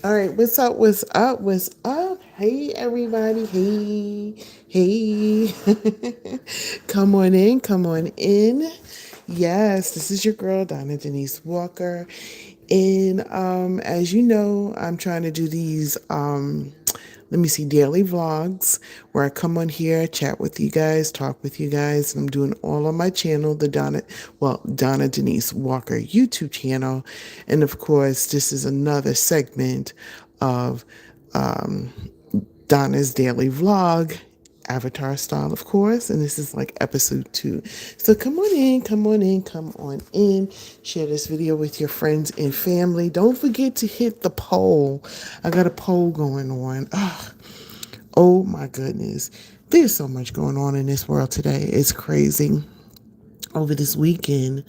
All right, what's up? What's up? What's up? Hey, everybody. Hey, hey. Come on in. Come on in. Yes, this is your girl, Donna Denise Walker. And as you know, I'm trying to do these let me see, daily vlogs where I come on here, chat with you guys, talk with you guys. And I'm doing all on my channel, the Donna Denise Walker YouTube channel. And of course, this is another segment of Donna's daily vlog, avatar style, of course. And this is like episode 2. So come on in, come on in, come on in. Share this video with your friends and family. Don't forget to hit the poll. I got a poll going on. Oh my goodness. There's so much going on in this world today. It's crazy. Over this weekend,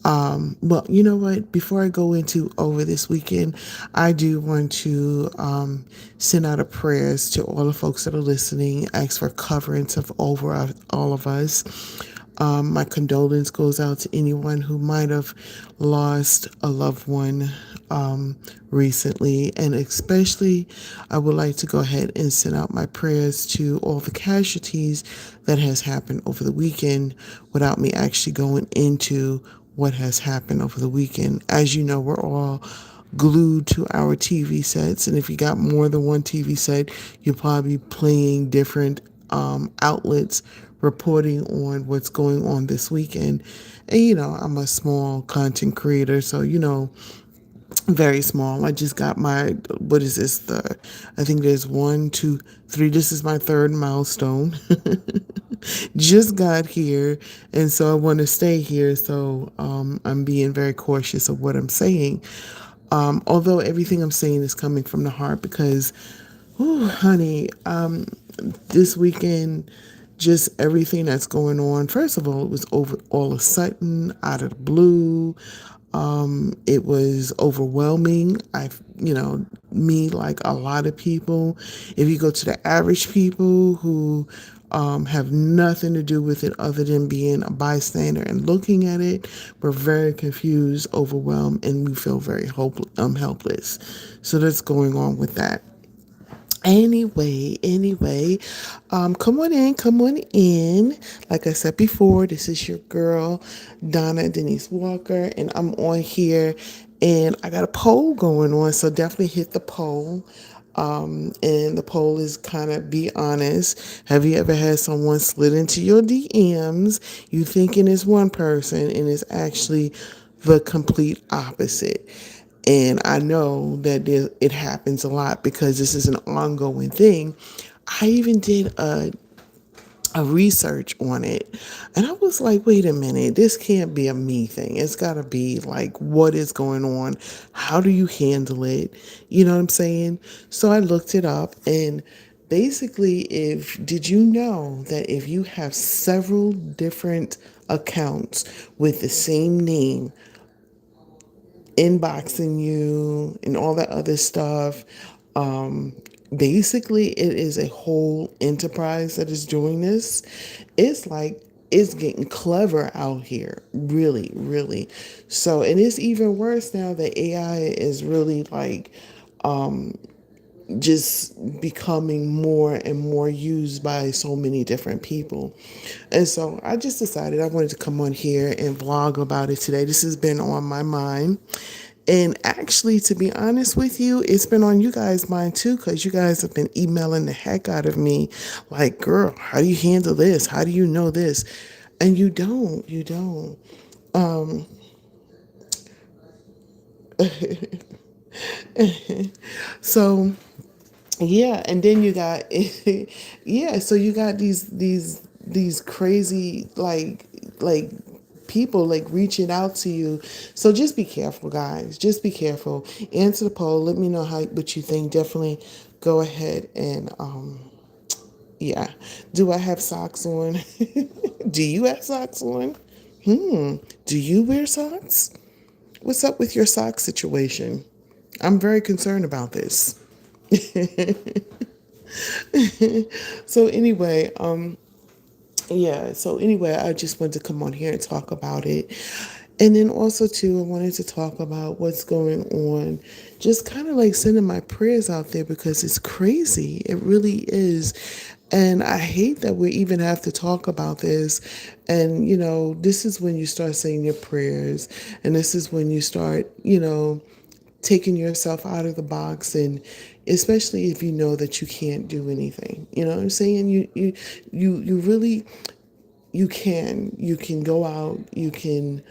well, you know what? Before I go into over this weekend, I do want to send out a prayers to all the folks that are listening, ask for coverings of over all of us. My condolence goes out to anyone who might have lost a loved one recently, and especially I would like to go ahead and send out my prayers to all the casualties that has happened over the weekend without me actually going into what has happened over the weekend. As you know, we're all glued to our TV sets, and if you got more than one TV set, you're probably playing different outlets reporting on what's going on this weekend. And I'm a small content creator, so very small. I just got my, what is this? I think there's 1, 2, 3. This is my third milestone. Just got here, and so I want to stay here. So I'm being very cautious of what I'm saying. Although everything I'm saying is coming from the heart, because, oh, honey, this weekend, just everything that's going on. First of all, it was over all of a sudden, out of the blue. It was overwhelming. Me, like a lot of people, if you go to the average people who have nothing to do with it other than being a bystander and looking at it, we're very confused, overwhelmed, and we feel very helpless. So that's going on with that. Anyway, come on in, come on in. Like I said before, this is your girl, Donna Denise Walker, and I'm on here, and I got a poll going on, so definitely hit the poll. And the poll is kind of, be honest. Have you ever had someone slid into your DMs, you thinking it's one person, and it's actually the complete opposite? And I know that it happens a lot because this is an ongoing thing. I even did a research on it, and I was like, wait a minute, this can't be a me thing. It's got to be like, what is going on? How do you handle it? You know what I'm saying? So I looked it up, and basically, if did you know that if you have several different accounts with the same name inboxing you and all that other stuff. Um, Basically, it is a whole enterprise that is doing this. It's like, it's getting clever out here, really, really. So, and it's even worse now that AI is really like just becoming more and more used by so many different people. And so I just decided I wanted to come on here and vlog about it today. This has been on my mind. And actually, to be honest with you, it's been on you guys' mind too, because you guys have been emailing the heck out of me. Like, girl, how do you handle this? How do you know this? And you don't. So yeah, and then you got yeah, so you got these crazy like people like reaching out to you. So just be careful, guys. Just be careful. Answer the poll. Let me know what you think. Definitely go ahead and yeah. Do I have socks on? Do you have socks on? Do you wear socks? What's up with your sock situation? I'm very concerned about this. So anyway, yeah, so anyway, I just wanted to come on here and talk about it. And then also too, I wanted to talk about what's going on, just kind of like sending my prayers out there because it's crazy. It really is. And I hate that we even have to talk about this. And, this is when you start saying your prayers. And this is when you start, taking yourself out of the box, and especially if you know that you can't do anything. You know what I'm saying? You really, you can go out, you can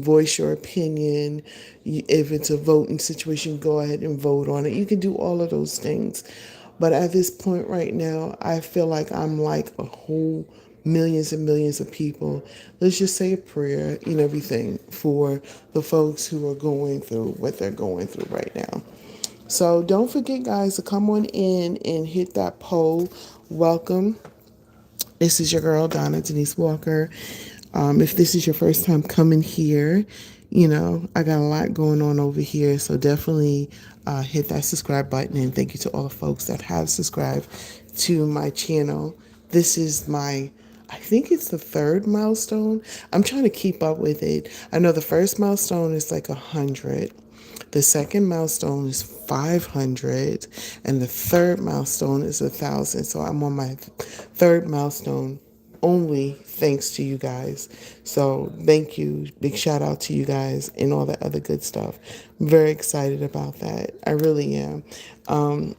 voice your opinion. If it's a voting situation, go ahead and vote on it. You can do all of those things. But at this point right now, I feel like I'm like a whole millions and millions of people. Let's just say a prayer and everything for the folks who are going through what they're going through right now. So don't forget, guys, to come on in and hit that poll. Welcome. This is your girl, Donna, Denise Walker. If this is your first time coming here, I got a lot going on over here. So definitely hit that subscribe button. And thank you to all the folks that have subscribed to my channel. This is I think it's the third milestone. I'm trying to keep up with it. I know the first milestone is like 100. The second milestone is 500, and the third milestone is 1,000. So I'm on my third milestone only thanks to you guys. So thank you. Big shout out to you guys and all that other good stuff. I'm very excited about that. I really am. And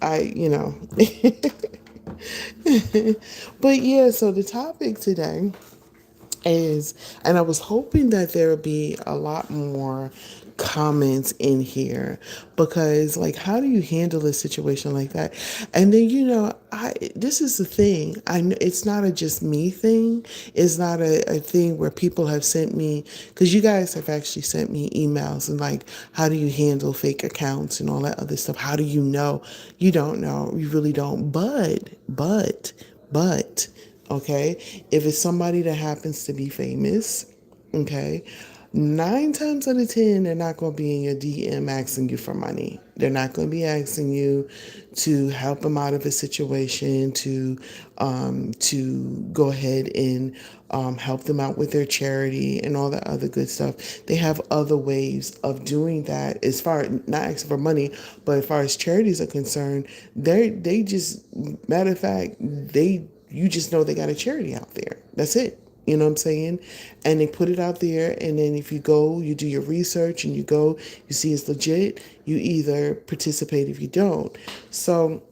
I, but yeah, so the topic today is, and I was hoping that there would be a lot more comments in here, because like, how do you handle a situation like that? And then I this is the thing, I know it's not a just me thing. It's not a thing where people have sent me, because you guys have actually sent me emails and like, how do you handle fake accounts and all that other stuff? How do you know? You don't know, you really don't. But okay, if it's somebody that happens to be famous, okay, 9 times out of 10, they're not going to be in your DM asking you for money. They're not going to be asking you to help them out of a situation, to go ahead and help them out with their charity and all that other good stuff. They have other ways of doing that, as far as not asking for money, but as far as charities are concerned, they just, matter of fact, you just know they got a charity out there. That's it. You know what I'm saying? And they put it out there, and then if you go, you do your research, and you go, you see it's legit, you either participate if you don't. So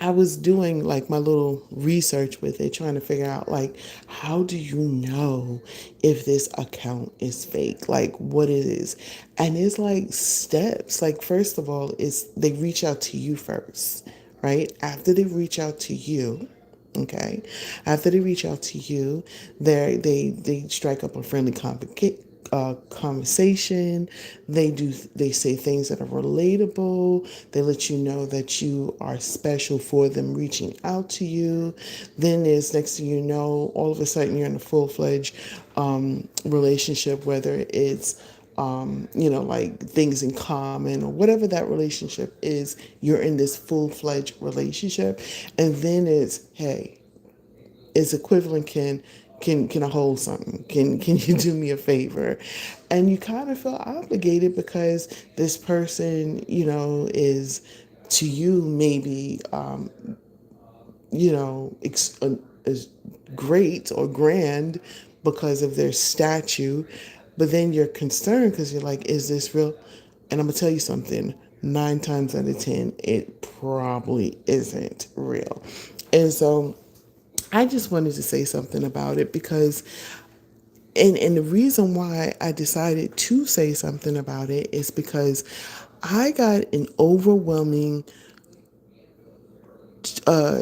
I was doing like my little research with it, trying to figure out like, how do you know if this account is fake, like what it is. And it's like steps. Like, first of all, is they reach out to you first, right? After they reach out to you, okay, after they reach out to you, they strike up a friendly conversation. They say things that are relatable. They let you know that you are special for them reaching out to you. Then there's, next thing you know, all of a sudden you're in a full-fledged relationship, whether it's like things in common or whatever that relationship is. You're in this full-fledged relationship, and then it's, hey, is equivalent, can I hold something? Can you do me a favor? And you kind of feel obligated, because this person, is to you maybe is great or grand because of their statue, but then you're concerned because you're like, is this real? And I'm gonna tell you something, 9 times out of 10 it probably isn't real. And so I just wanted to say something about it, because and the reason why I decided to say something about it is because I got an overwhelming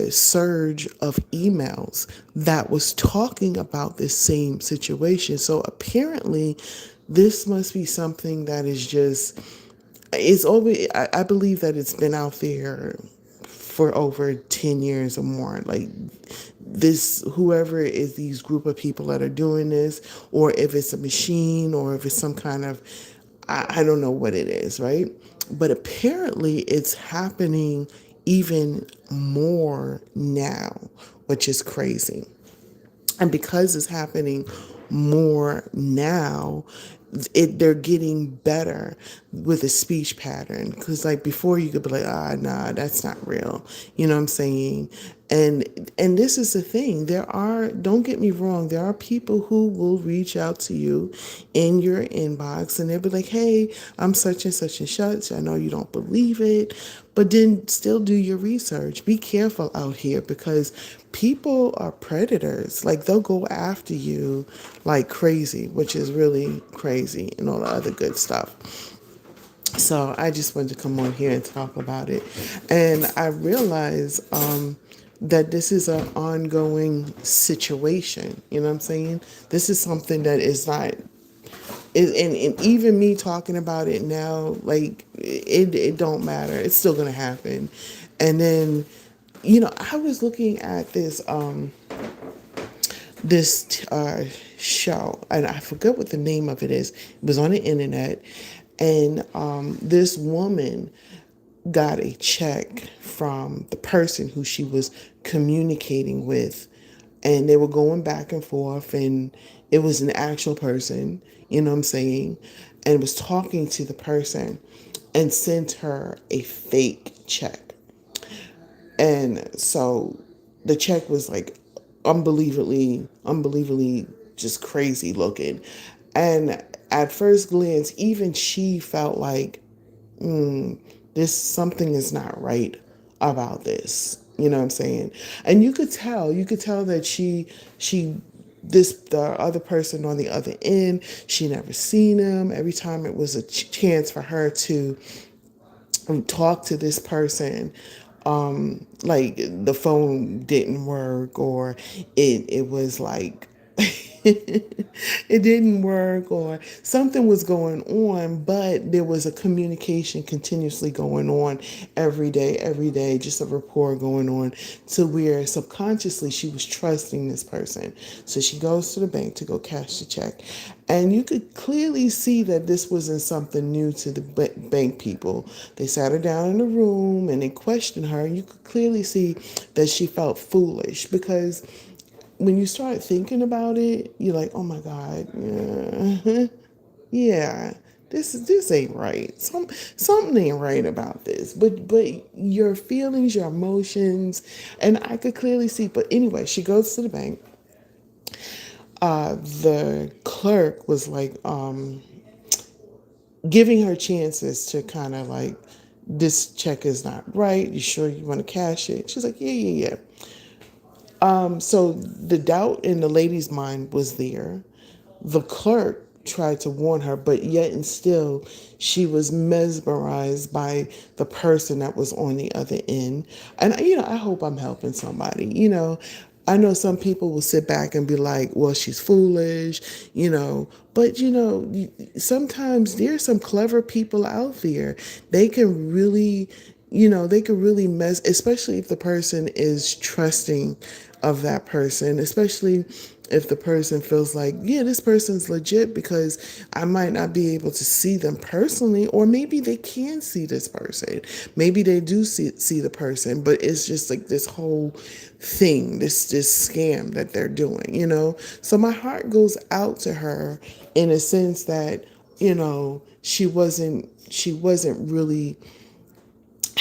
surge of emails that was talking about this same situation. So apparently this must be something that is just, it's always, I believe that it's been out there for over 10 years or more. Like, this, whoever is these group of people that are doing this, or if it's a machine, or if it's some kind of, I don't know what it is, right? But apparently it's happening even more now, which is crazy. And because it's happening more now, they're getting better with a speech pattern. Because like before, you could be like, nah, that's not real. You know what I'm saying? And this is the thing. Don't get me wrong, there are people who will reach out to you in your inbox and they'll be like, hey, I'm such and such and such. I know you don't believe it, but then still do your research. Be careful out here because people are predators. Like they'll go after you like crazy, which is really crazy and all the other good stuff. So I just wanted to come on here and talk about it. And I realize that this is an ongoing situation. You know what I'm saying? This is something that is not and even me talking about it now, like it don't matter. It's still gonna happen. And then, I was looking at this show, and I forget what the name of it is. It was on the internet, and this woman got a check from the person who she was communicating with, and they were going back and forth, and it was an actual person, you know what I'm saying, and was talking to the person and sent her a fake check. And so the check was like unbelievably just crazy looking. And at first glance, even she felt like, this something is not right about this. You know what I'm saying? And you could tell that she this the other person on the other end, she never seen him. Every time it was a chance for her to talk to this person, like the phone didn't work, or it was like it didn't work, or something was going on, but there was a communication continuously going on every day, just a rapport going on, to where subconsciously she was trusting this person. So she goes to the bank to go cash the check, and you could clearly see that this wasn't something new to the bank people. They sat her down in the room and they questioned her, and you could clearly see that she felt foolish, because when you start thinking about it, you're like, oh my God, yeah, yeah, this ain't right. Something ain't right about this. But your feelings, your emotions, and I could clearly see. But anyway, she goes to the bank. The clerk was like giving her chances to kind of like, this check is not right. You sure you want to cash it? She's like, yeah. So the doubt in the lady's mind was there. The clerk tried to warn her, but yet and still, she was mesmerized by the person that was on the other end. And, I hope I'm helping somebody. I know some people will sit back and be like, well, she's foolish, but, sometimes there's some clever people out there. They can really, they can really mess, especially if the person is trusting of that person, especially if the person feels like, yeah, this person's legit, because I might not be able to see them personally, or maybe they can see this person. Maybe they do see the person, but it's just like this whole thing, this scam that they're doing. So my heart goes out to her in a sense that, she wasn't really,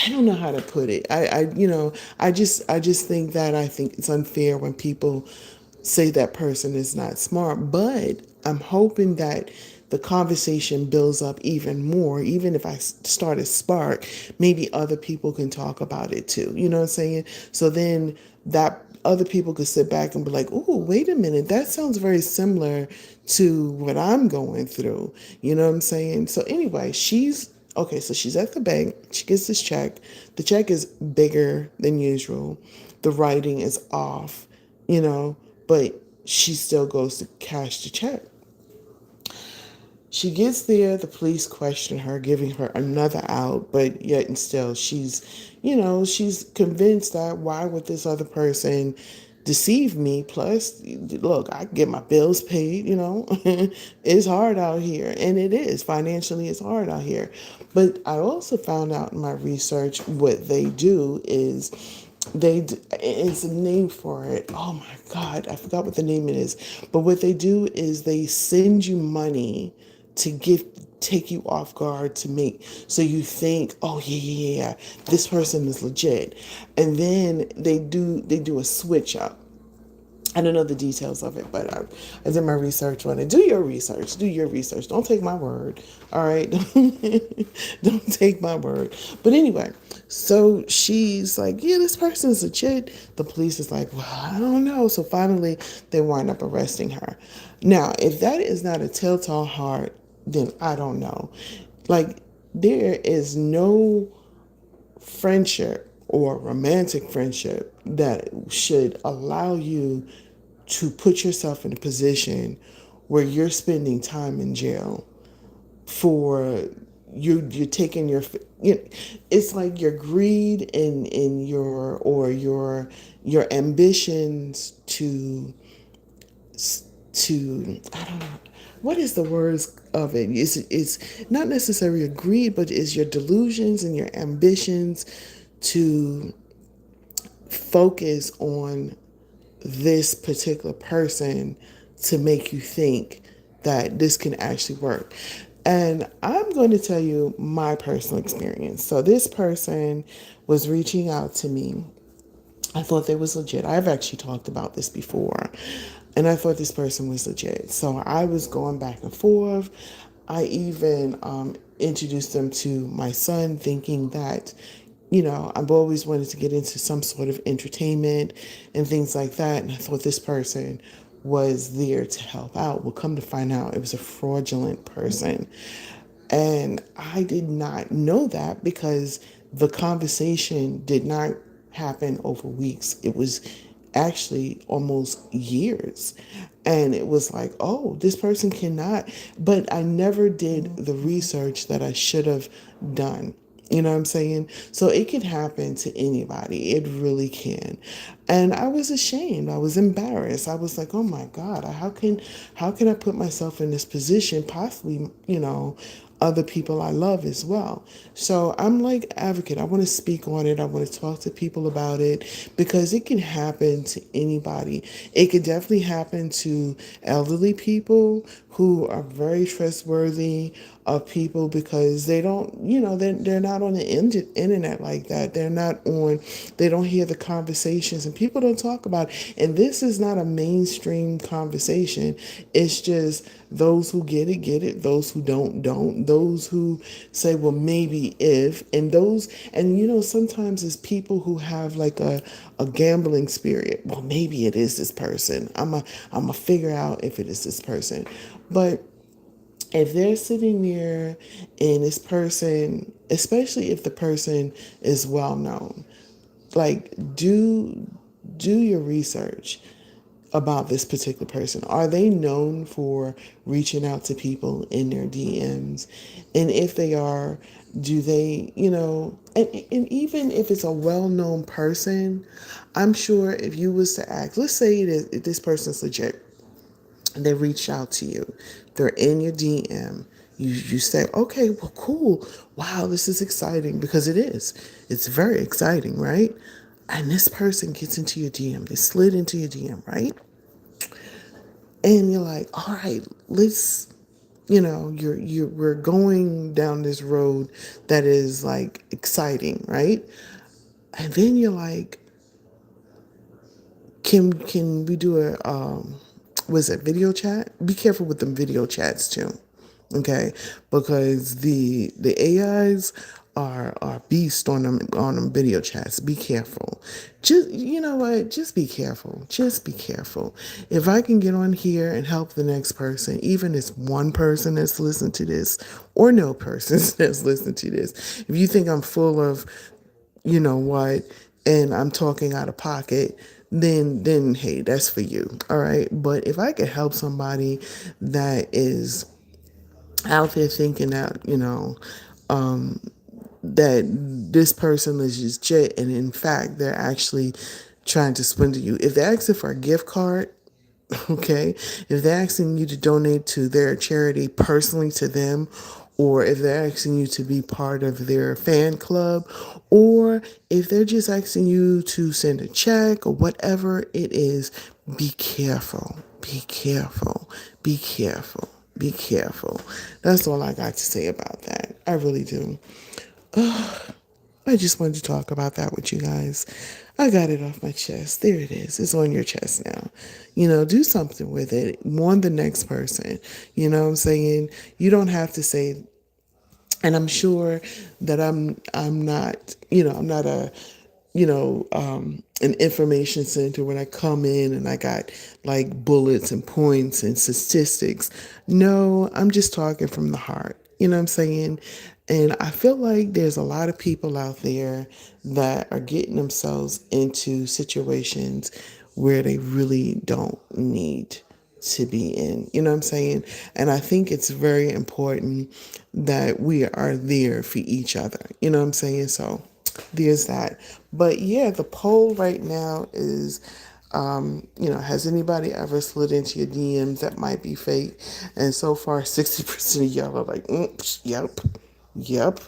I don't know how to put it. I just think that I think it's unfair when people say that person is not smart, but I'm hoping that the conversation builds up even more. Even if I start a spark, maybe other people can talk about it too. You know what I'm saying? So then that other people could sit back and be like, oh, wait a minute, that sounds very similar to what I'm going through. You know what I'm saying? So anyway, so she's at the bank. She gets this check. The check is bigger than usual. The writing is off, but she still goes to cash the check. She gets there, the police question her, giving her another out, but yet and still she's convinced that why would this other person deceive me? Plus, look, I get my bills paid. It's hard out here, and it is. Financially, it's hard out here. But I also found out in my research what they do is it's a name for it. Oh my God, I forgot what the name it is. But what they do is they send you money to take you off guard to make so you think, oh yeah, this person is legit, and then they do a switch up. I don't know the details of it, but I did my research on it. Do your research. Do your research. Don't take my word. All right. Don't take my word. But anyway, so she's like, yeah, this person's legit. The police is like, well, I don't know. So finally, they wind up arresting her. Now, if that is not a telltale heart, then I don't know. Like, there is no friendship or romantic friendship that should allow you to put yourself in a position where you're spending time in jail for you're taking you know, it's like your greed and your ambitions to I don't know what is the words of it. It's not necessarily a greed, but it's your delusions and your ambitions to focus on this particular person to make you think that this can actually work. And I'm going to tell you my personal experience. So this person was reaching out to me. I thought they was legit. I've actually talked about this before. And I thought this person was legit. So I was going back and forth. I even introduced them to my son, thinking that, I've always wanted to get into some sort of entertainment and things like that. And I thought this person was there to help out. Well, come to find out, it was a fraudulent person. And I did not know that because the conversation did not happen over weeks. It was actually almost years. And it was like, oh, this person cannot. But I never did the research that I should have done. You know what I'm saying? So it can happen to anybody. It really can. And I was ashamed. I was embarrassed. I was like, oh my God, how can I put myself in this position? Possibly, other people I love as well. So I'm like advocate. I want to speak on it. I want to talk to people about it because it can happen to anybody. It could definitely happen to elderly people who are very trustworthy of people because they don't, they're not on the internet like that. They don't hear the conversations and people don't talk about it. And this is not a mainstream conversation. It's just those who get it. Those who don't. Those who say, well, maybe if, and sometimes it's people who have like a gambling spirit. Well, maybe it is this person. I'm a figure out if it is this person. But if they're sitting there and this person, especially if the person is well known, like do your research about this particular person. Are they known for reaching out to people in their DMs? And if they are, do they, and even if it's a well-known person, I'm sure if you was to ask, let's say that this person's legit, they reach out to you, they're in your DM, you say, okay, well, cool, wow, this is exciting, because it's very exciting, right? And this person gets into your DM, they slid into your DM, right? And you're like, all right, let's, we're going down this road that is like exciting, right? And then you're like, can we do a was it video chat? Be careful with them video chats too, okay? Because the AIs are beast on them video chats. Be careful. Just you know what? Just be careful. Just be careful. If I can get on here and help the next person, even if it's one person that's listening to this, or no person that's listening to this, if you think I'm full of you know what, and I'm talking out of pocket, then hey, that's for you. All right. But if I could help somebody that is out there thinking that, that this person is just jet and in fact they're actually trying to swindle you. If they're asking for a gift card, okay, if they're asking you to donate to their charity personally to them, or if they're asking you to be part of their fan club, or if they're just asking you to send a check or whatever it is, be careful. Be careful. Be careful. Be careful. That's all I got to say about that. I really do. I just wanted to talk about that with you guys. I got it off my chest. There it is. It's on your chest now. Do something with it. Warn the next person. You know what I'm saying? You don't have to say, and I'm sure that I'm not, I'm not an information center when I come in and I got like bullets and points and statistics. No, I'm just talking from the heart. You know what I'm saying? And I feel like there's a lot of people out there that are getting themselves into situations where they really don't need to be in. You know what I'm saying? And I think it's very important that we are there for each other. You know what I'm saying? So there's that. But yeah, the poll right now is, has anybody ever slid into your DMs that might be fake? And so far, 60% of y'all are like, yep, yep.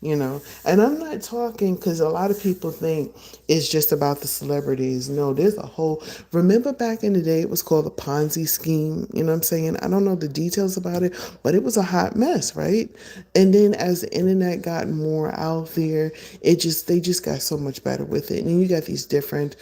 And I'm not talking because a lot of people think it's just about the celebrities. No, there's a whole, remember back in the day, it was called the Ponzi scheme. You know what I'm saying? I don't know the details about it, but it was a hot mess, right? And then as the internet got more out there, they just got so much better with it. And then you got these different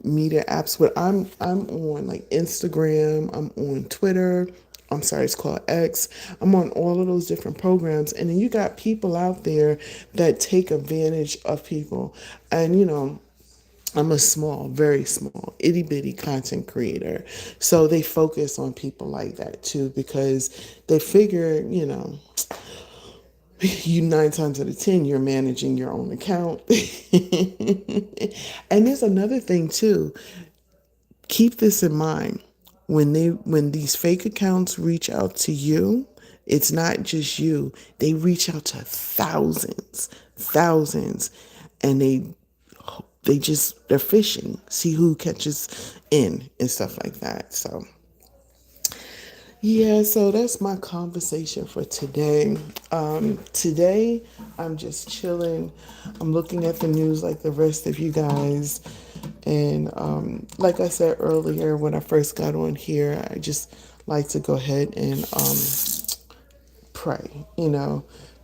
media apps. But I'm on like Instagram, I'm on Twitter. I'm sorry, it's called X. I'm on all of those different programs. And then you got people out there that take advantage of people. And I'm a small, very small, itty bitty content creator. So they focus on people like that too, because they figure, you 9 times out of 10, you're managing your own account. And there's another thing too. Keep this in mind. When these fake accounts reach out to you, it's not just you. They reach out to thousands, and they're fishing, see who catches in and stuff like that. So yeah, so that's my conversation for today. Today, I'm just chilling. I'm looking at the news like the rest of you guys. And like I said earlier, when I first got on here, I just like to go ahead and pray,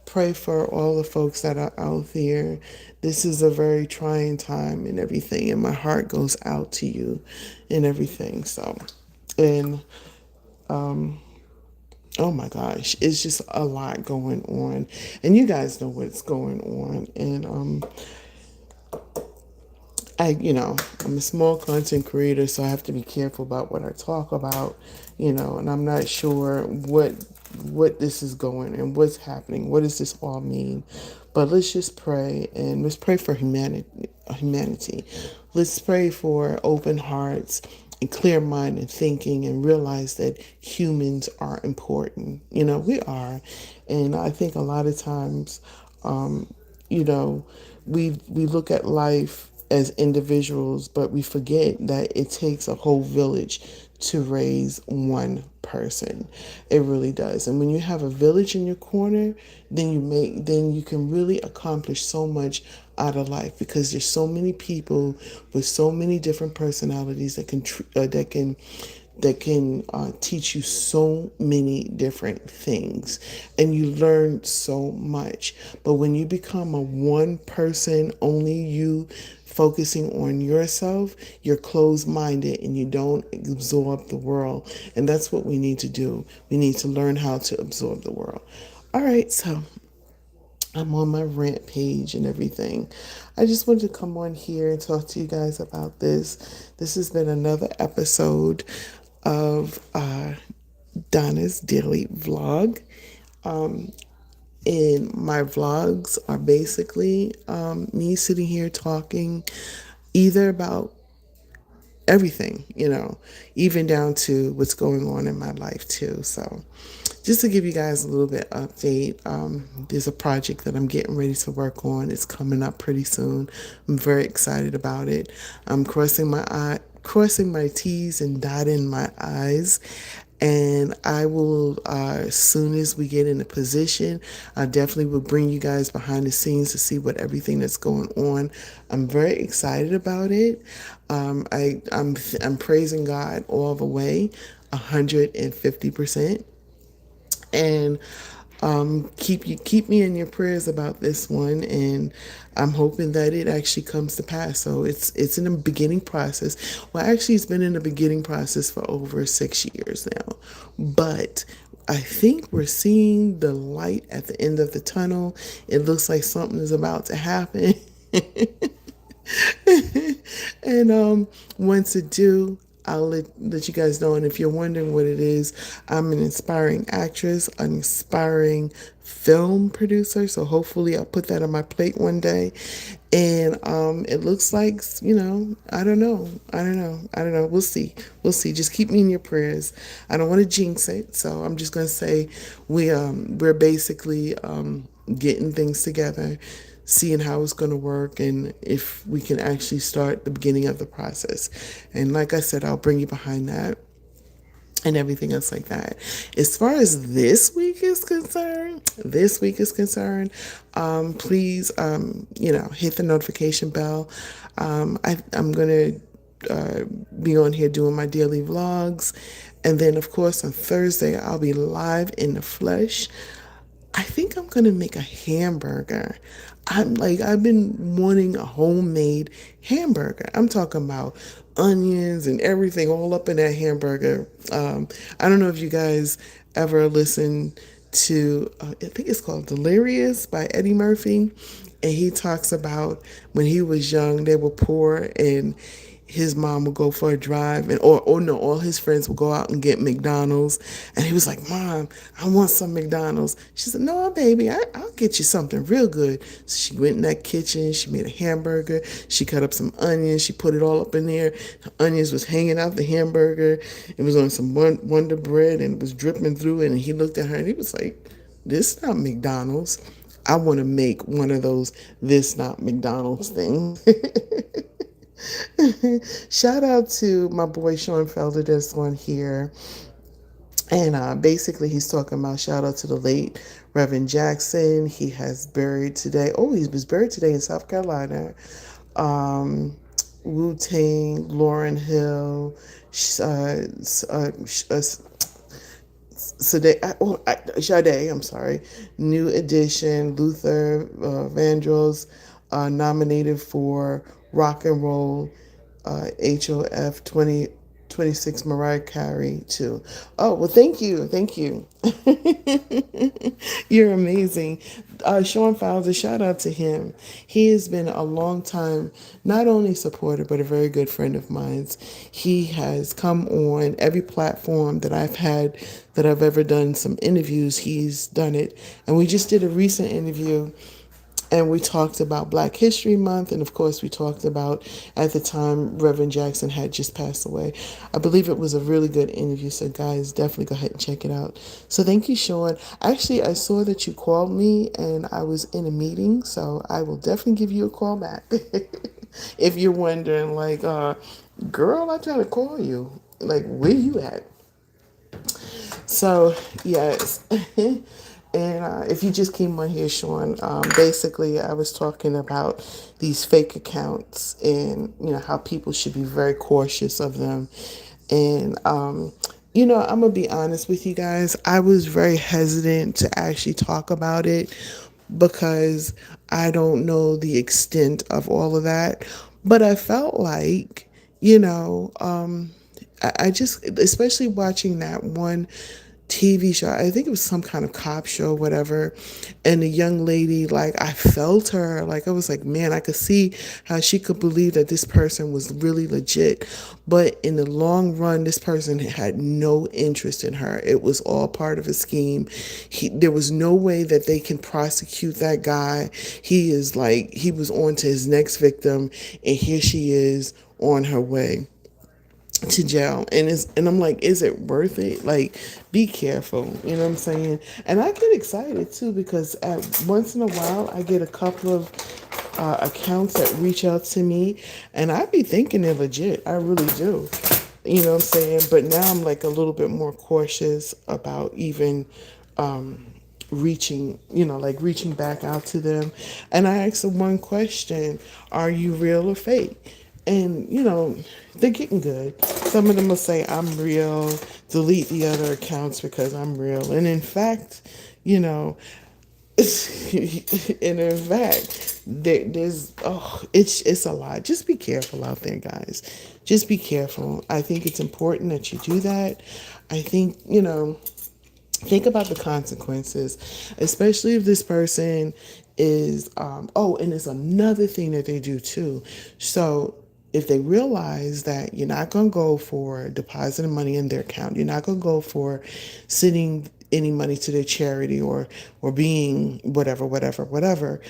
pray for all the folks that are out there. This is a very trying time and everything, and my heart goes out to you and everything. So, and oh my gosh, it's just a lot going on, and you guys know what's going on. And I'm a small content creator, so I have to be careful about what I talk about, and I'm not sure what this is going and what's happening. What does this all mean? But let's just pray, and let's pray for humanity. Let's pray for open hearts and clear mind and thinking, and realize that humans are important. We are. And I think a lot of times, you know, we look at life as individuals, but we forget that it takes a whole village to raise one person. It really does. And when you have a village in your corner, then you can really accomplish so much out of life, because there's so many people with so many different personalities that can teach you so many different things, and you learn so much. But when you become a one person, only you, focusing on yourself, you're closed-minded and you don't absorb the world. And that's what we need to do. We need to learn how to absorb the world. All right, so I'm on my rant page and everything. I just wanted to come on here and talk to you guys about this. This has been another episode of Donna's daily vlog. And my vlogs are basically me sitting here talking either about everything, even down to what's going on in my life too. So just to give you guys a little bit update, there's a project that I'm getting ready to work on. It's coming up pretty soon. I'm very excited about it. I'm crossing my T's and dotting my I's. And I will, as soon as we get in a position, I definitely will bring you guys behind the scenes to see what everything that's going on. I'm very excited about it. I'm praising God all the way, 150%. And keep me in your prayers about this one, and I'm hoping that it actually comes to pass. So it's in the beginning process. Well, actually, it's been in the beginning process for over 6 years now, but I think we're seeing the light at the end of the tunnel. It looks like something is about to happen. And once it do, I'll let you guys know. And if you're wondering what it is, I'm an inspiring actress, an inspiring film producer. So hopefully I'll put that on my plate one day. And it looks like, I don't know. I don't know. We'll see. We'll see. Just keep me in your prayers. I don't want to jinx it. So I'm just gonna say we're basically getting things together, seeing how it's going to work, and if we can actually start the beginning of the process. And like I said, I'll bring you behind that and everything else like that. As far as this week is concerned, please, hit the notification bell. I'm going to be on here doing my daily vlogs. And then, of course, on Thursday, I'll be live in the flesh. I think I'm gonna make a hamburger. I've been wanting a homemade hamburger. I'm talking about onions and everything all up in that hamburger. I don't know if you guys ever listen to, I think it's called Delirious by Eddie Murphy. And he talks about when he was young, they were poor, and his mom would go for a drive, and or no, all his friends would go out and get McDonald's, and he was like, "Mom, I want some McDonald's." She said, "No, baby, I'll get you something real good." So she went in that kitchen, she made a hamburger, she cut up some onions, she put it all up in there. The onions was hanging out the hamburger. It was on some Wonder Bread, and it was dripping through it. And he looked at her, and he was like, "This is not McDonald's. I want to make one of those this not McDonald's things." Shout out to my boy Sean Felder that's on here. And basically, he's talking about shout out to the late Reverend Jackson. He has buried today. Oh, he was buried today in South Carolina. Um, Wu Tang, Lauryn Hill, Sade, I'm sorry, New Edition, Luther Vandross, nominated for Rock and Roll, HOF 2026, Mariah Carey too. Oh, well, thank you. Thank you. You're amazing. Sean Fowler, shout out to him. He has been a long time, not only supporter, but a very good friend of mine. He has come on every platform that I've had, that I've ever done some interviews. He's done it. And we just did a recent interview, and we talked about Black History Month. And of course, we talked about, at the time, Reverend Jackson had just passed away. I believe it was a really good interview. So guys, definitely go ahead and check it out. So thank you, Sean. Actually, I saw that you called me and I was in a meeting. So I will definitely give you a call back. If you're wondering, like, girl, I tried to call you. Like, where you at? So, yes. And if you just came on here, Sean, basically I was talking about these fake accounts, and, how people should be very cautious of them. And, I'm going to be honest with you guys. I was very hesitant to actually talk about it because I don't know the extent of all of that. But I felt like, I just, especially watching that one TV show, I think it was some kind of cop show, whatever. And the young lady, like, I felt her. Like, I was like, man, I could see how she could believe that this person was really legit. But in the long run, this person had no interest in her. It was all part of a scheme. There was no way that they can prosecute that guy. He was on to his next victim, and here she is on her way to jail. And I'm like, is it worth it? Like, be careful, you know what I'm saying? And I get excited too, because once in a while I get a couple of accounts that reach out to me, and I be thinking they're legit. I really do. You know what I'm saying? But now I'm like a little bit more cautious about even reaching, like reaching back out to them. And I asked them one question: are you real or fake? And, they're getting good. Some of them will say, I'm real, delete the other accounts because I'm real. And in fact, you know, and in fact, it's a lot. Just be careful out there, guys. Just be careful. I think it's important that you do that. I think, think about the consequences, especially if this person is and there's another thing that they do too. So if they realize that you're not going to go for depositing money in their account, you're not going to go for sending any money to their charity or being whatever,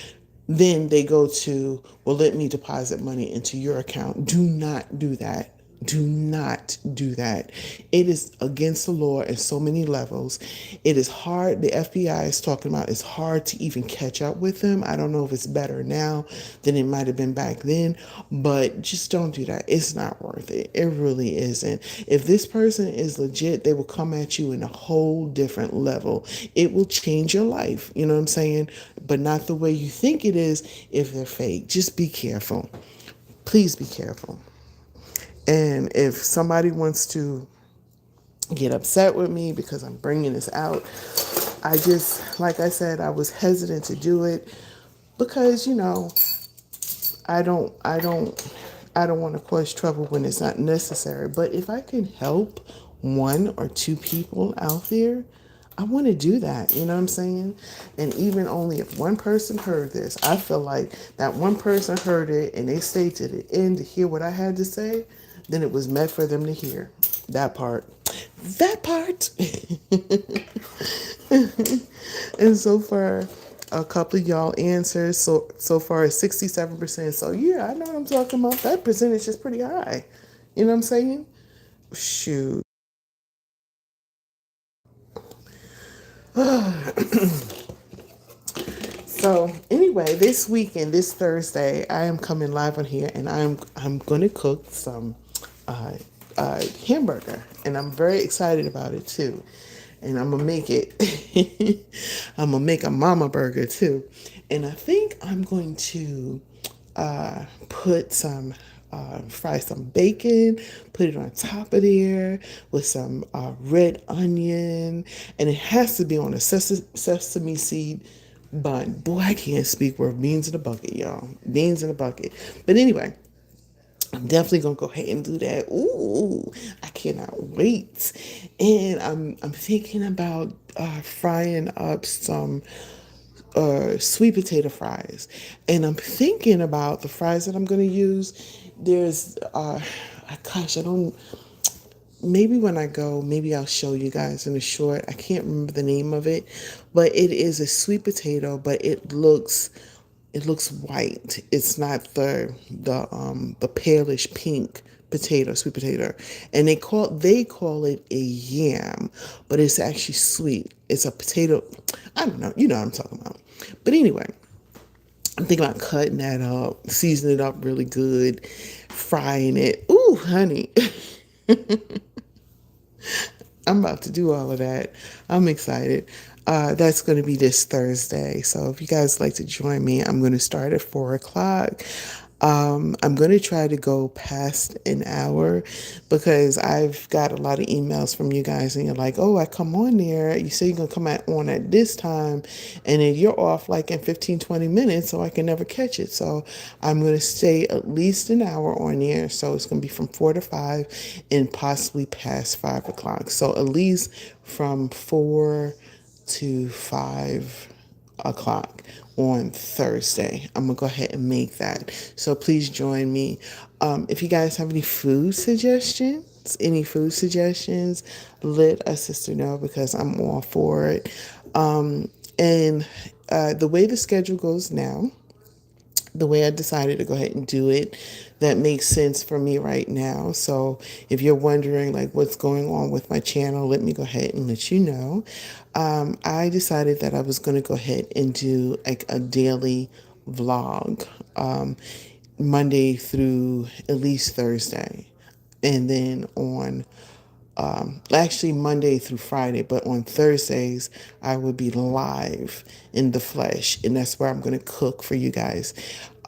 then they go to, well, let me deposit money into your account. Do not do that. Do not do that. It is against the law in so many levels. It is hard. The FBI is talking about it's hard to even catch up with them. I don't know if it's better now than it might have been back then, but just don't do that. It's not worth it. It really isn't. If this person is legit, they will come at you in a whole different level. It will change your life. You know what I'm saying? But not the way you think it is if they're fake. Just be careful. Please be careful. And if somebody wants to get upset with me because I'm bringing this out, like I said, I was hesitant to do it because, I don't want to cause trouble when it's not necessary. But if I can help one or two people out there, I want to do that. You know what I'm saying? And even only if one person heard this, I feel like that one person heard it and they stayed to the end to hear what I had to say, then it was meant for them to hear. That part. That part. And so far, a couple of y'all answers. So far as 67%. So yeah, I know what I'm talking about. That percentage is pretty high. You know what I'm saying? Shoot. So anyway, this weekend, this Thursday, I am coming live on here, and I'm gonna cook some uh, hamburger, and I'm very excited about it too. And I'm gonna make it. I'm gonna make a mama burger too, and I think I'm going to put some. Fry some bacon, put it on top of there with some red onion, and it has to be on a sesame seed bun. Boy, I can't speak worth beans in a bucket, y'all. Beans in a bucket. But anyway, I'm definitely gonna go ahead and do that. Ooh, I cannot wait. And I'm thinking about frying up some sweet potato fries, and I'm thinking about the fries that I'm gonna use. There's gosh, I don't. Maybe when I go, maybe I'll show you guys in a short. I can't remember the name of it, but it is a sweet potato, but it looks white. It's not the palish pink potato, sweet potato. And they call it a yam, but it's actually sweet. It's a potato. I don't know. You know what I'm talking about. But anyway, I'm thinking about cutting that up, seasoning it up really good, frying it. Ooh, honey. I'm about to do all of that. I'm excited. That's going to be this Thursday. So if you guys like to join me, I'm going to start at 4 o'clock. I'm going to try to go past an hour because I've got a lot of emails from you guys and you're like, oh, I come on there. You say you're going to come on at this time and then you're off like in 15, 20 minutes, so I can never catch it. So I'm going to stay at least an hour on there. So it's going to be from 4 to 5 and possibly past 5 o'clock. So at least from 4 to 5 o'clock on Thursday. I'm gonna go ahead and make that. So please join me. If you guys have any food suggestions, let a sister know because I'm all for it. And the way the schedule goes now, the way I decided to go ahead and do it, that makes sense for me right now. So if you're wondering like what's going on with my channel, let me go ahead and let you know. I decided that I was going to go ahead and do like a daily vlog, Monday through at least Thursday. And then on actually Monday through Friday, but on Thursdays I will be live in the flesh, and that's where I'm going to cook for you guys.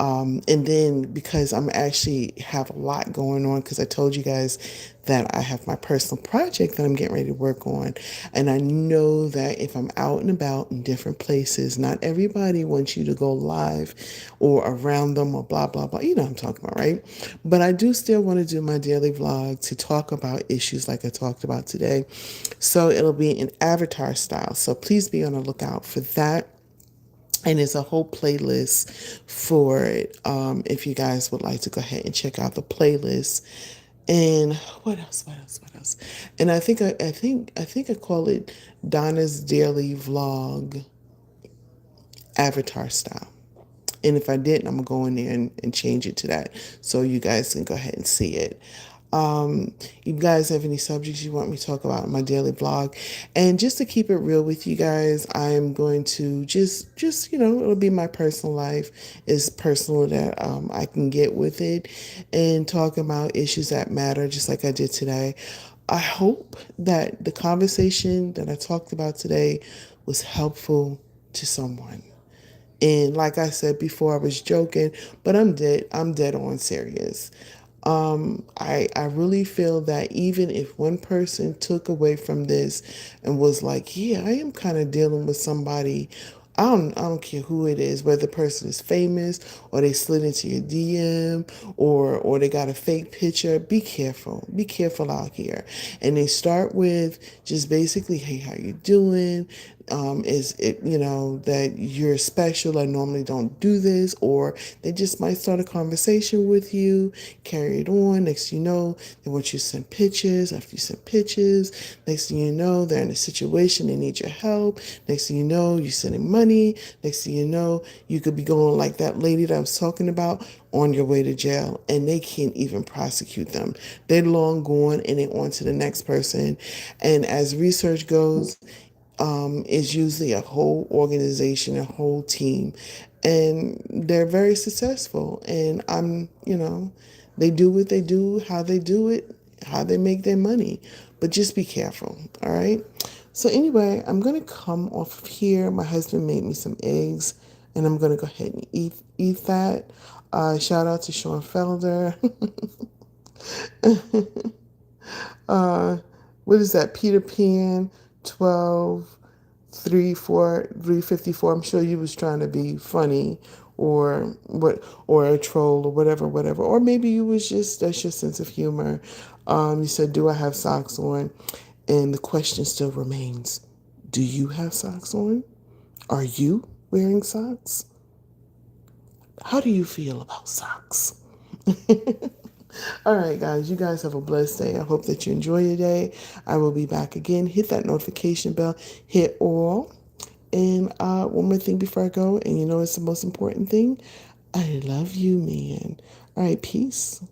And then because I'm actually have a lot going on, because I told you guys that I have my personal project that I'm getting ready to work on, and I know that if I'm out and about in different places, not everybody wants you to go live or around them or blah blah blah. You know what I'm talking about, right? But I do still want to do my daily vlog to talk about issues like I talked about today. So it'll be in avatar style. So please be on the lookout for that. And it's a whole playlist for it. If you guys would like to go ahead and check out the playlist. And what else? What else? What else? And I think I call it Donna's Daily Vlog Avatar Style. And if I didn't, I'm going to go in there and change it to that so you guys can go ahead and see it. You guys have any subjects you want me to talk about in my daily vlog? And just to keep it real with you guys, I am going to just it'll be my personal life, as personal that I can get with it, and talk about issues that matter, just like I did today. I hope that the conversation that I talked about today was helpful to someone. And like I said before, I was joking, but I'm dead on serious. I really feel that even if one person took away from this and was like, yeah, I am kind of dealing with somebody. I don't care who it is, whether the person is famous or they slid into your DM or they got a fake picture. Be careful. Be careful out here. And they start with just basically, hey, how you doing? Is it, that you're special? I normally don't do this. Or they just might start a conversation with you, carry it on. Next thing you know, they want you to send pictures. After you send pictures, next thing you know, they're in a situation, they need your help. Next thing you know, you're sending money. Next thing you know, you could be going like that lady that I was talking about, on your way to jail, and they can't even prosecute them. They're long gone and they're on to the next person. And as research goes, is usually a whole organization, a whole team, and they're very successful. And they do what they do, how they do it, how they make their money. But just be careful, all right? So anyway, I'm gonna come off of here. My husband made me some eggs, and I'm gonna go ahead and eat that. Shout out to Sean Felder. What is that? Peter Pan 12 354. I'm sure you was trying to be funny or what, or a troll or whatever. Or maybe you was just, that's your sense of humor. You said, do I have socks on? And the question still remains, do you have socks on? Are you wearing socks? How do you feel about socks? All right, guys, you guys have a blessed day. I hope that you enjoy your day. I will be back again. Hit that notification bell, hit all. And one more thing before I go, and it's the most important thing. I love you, man. All right, peace.